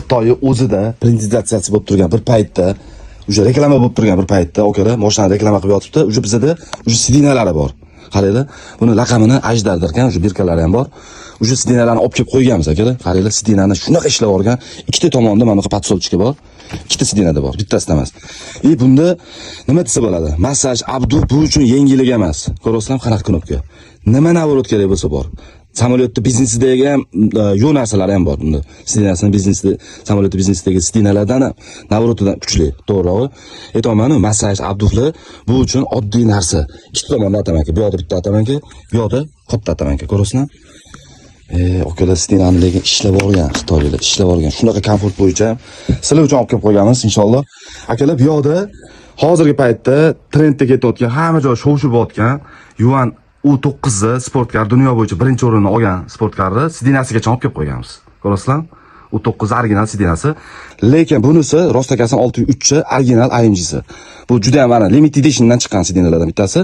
Xitoy o'zida privatizatsiyasi bo'lib turgan bir paytda, o'sha reklama bo'lib turgan bir paytda, okalar, mashinani reklama qilib yotibdi. O'sha bizda o'sha sidinalari bor. Qaranglar, buni raqamini ajdardir ekan, o'sha birkalari ham bor. O'sha sidinalarni olib kelib qo'yganmiz akalar. Qaranglar, sidinani shunaqa ishlab olgan. Ikkita tomonda mana bunaqa podsolchka bor. Ikkita sidinada bor, bittasida emas. Bunda nima desa bo'ladi? Massaj, abdu bu uchun yengillik emas. Ko'rasizlar, qanaqa knopka. Nima navorot kerak bo'lsa bor. Samolyotda biznesidagi ham yo'q narsalar ham bor bunda. Sidinasini biznesda, samolyotda biznesidagi sidinalardan navorotidan kuchli, to'g'rirog'i. Aytolmanu, massaj, abduflar bu uchun oddiy narsa. Ikkita tomonda atamanki, bu yoqda bitta atamanki, bu yoqda katta atamanki, ko'rasizlar? Okalar sidinani lekin ishlab olgan, Xitoylar ishlab olgan. Shunaqa komfort bo'yicha sizlar uchun olib kelib qo'yganmiz, inshaalloh. Akalar, bu yoqda hozirgi paytda trendga ketayotgan, hamma joy shov-shuv bo'layotgan Yuan U9 sportkar, dunyo bo'yicha birinchi o'rinni olgan sportkarni sidinasigacha olib kelib qo'yganmiz. Ko'rasizlar? U9 original sidinasi. Lekin bunisi rostakasini 603 original AMG'si. Bu juda ham mana limited editiondan chiqqan sidinalardan bittasi.